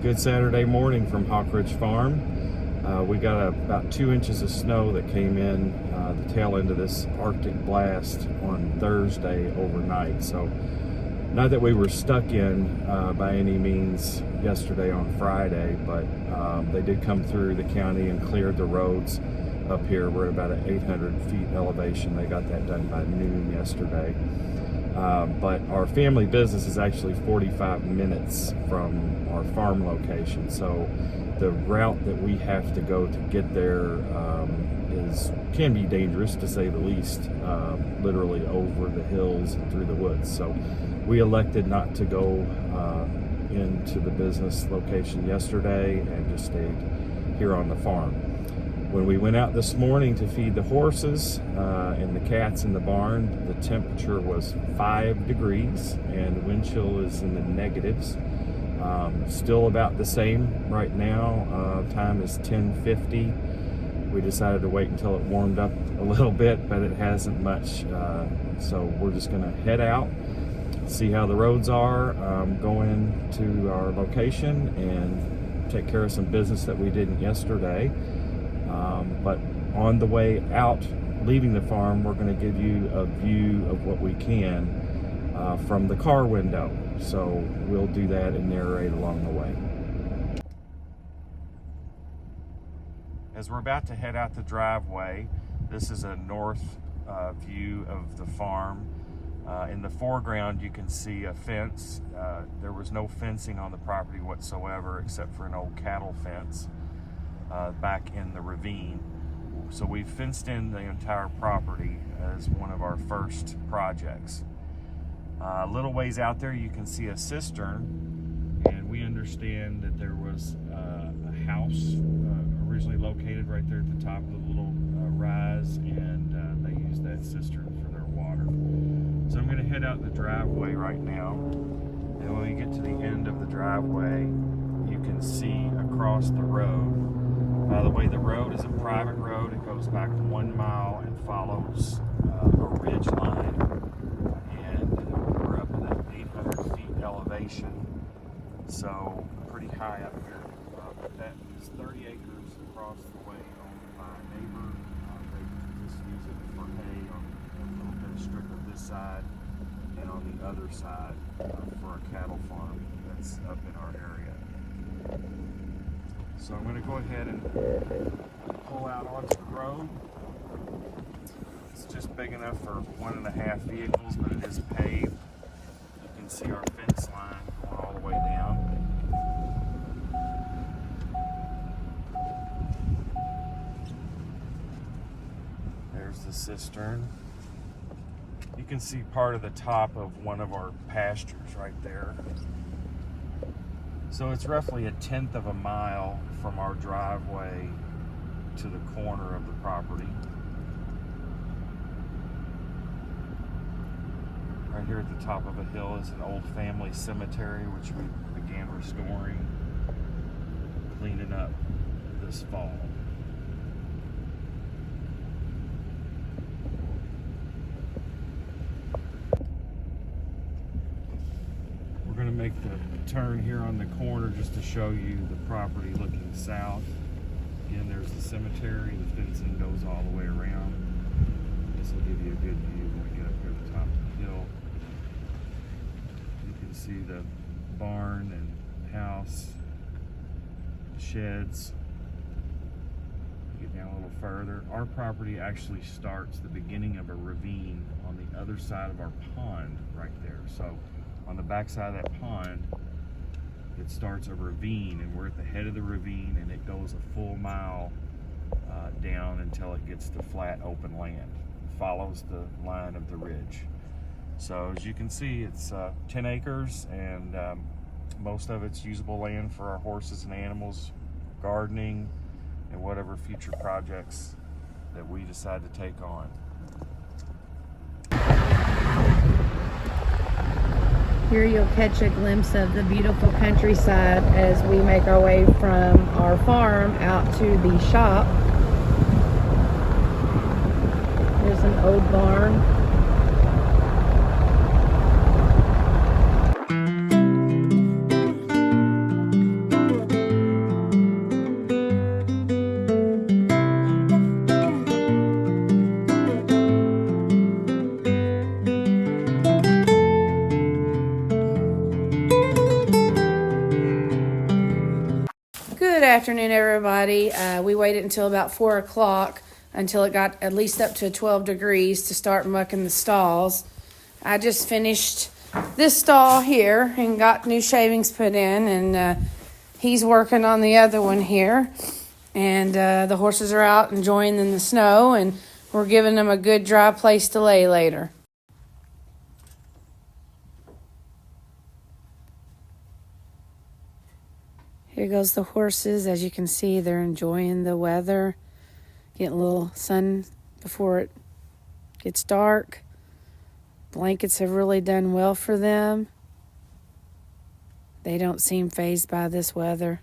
Good Saturday morning from Hawk Ridge Farm. We got about 2 inches of snow that came in the tail end of this Arctic blast on Thursday overnight. So not that we were stuck in by any means yesterday on Friday, but they did come through the county and cleared the roads up here. We're at about an 800 feet elevation. They got that done by noon yesterday. But our family business is actually 45 minutes from our farm location. So the route that we have to go to get there can be dangerous, to say the least, literally over the hills and through the woods. So we elected not to go into the business location yesterday and just stayed here on the farm. When we went out this morning to feed the horses and the cats in the barn, the temperature was 5 degrees and the wind chill is in the negatives. Still about the same right now. Time is 10:50. We decided to wait until it warmed up a little bit, but it hasn't much. So we're just gonna head out, see how the roads are, go into our location and take care of some business that we didn't yesterday. But on the way out, leaving the farm, we're going to give you a view of what we can from the car window. So we'll do that and narrate along the way. As we're about to head out the driveway, this is a north view of the farm. In the foreground, you can see a fence. There was no fencing on the property whatsoever except for an old cattle fence back in the ravine. So we fenced in the entire property as one of our first projects. A little ways out there you can see a cistern, and we understand that there was a house originally located right there at the top of the little rise, and they used that cistern for their water. So I'm going to head out the driveway right now, and when we get to the end of the driveway you can see across the road. By the way, the road is a private road. It goes back 1 mile and follows a ridge line. And we're up at 800 feet elevation, so pretty high up here. But that is 30 acres across the way owned by a neighbor. They just use it for hay on a little bit of strip of this side, and on the other side for a cattle farm that's up in our area. So I'm going to go ahead and pull out onto the road. It's just big enough for 1.5 vehicles, but it is paved. You can see our fence line going all the way down. There's the cistern. You can see part of the top of one of our pastures right there. So it's roughly 1/10 of a mile from our driveway to the corner of the property. Right here at the top of a hill is an old family cemetery, which we began restoring, cleaning up this fall. We're going to make the turn here on the corner just to show you the property looking south. Again, there's the cemetery. The fencing goes all the way around. This will give you a good view when we get up here at the top of the hill. You can see the barn and house, sheds. Get down a little further. Our property actually starts the beginning of a ravine on the other side of our pond right there. So on the back side of that pond, it starts a ravine, and we're at the head of the ravine, and it goes a full mile down until it gets to flat open land. It follows the line of the ridge. So as you can see, it's 10 acres, and most of it's usable land for our horses and animals, gardening, and whatever future projects that we decide to take on. Here you'll catch a glimpse of the beautiful countryside as we make our way from our farm out to the shop. There's an old barn. afternoon, everybody. We waited until about 4 o'clock until it got at least up to 12 degrees to start mucking the stalls. I just finished this stall here and got new shavings put in, and he's working on the other one here. And the horses are out enjoying in the snow, and we're giving them a good dry place to lay later. Here goes the horses. As you can see, they're enjoying the weather. Getting a little sun before it gets dark. Blankets have really done well for them. They don't seem fazed by this weather.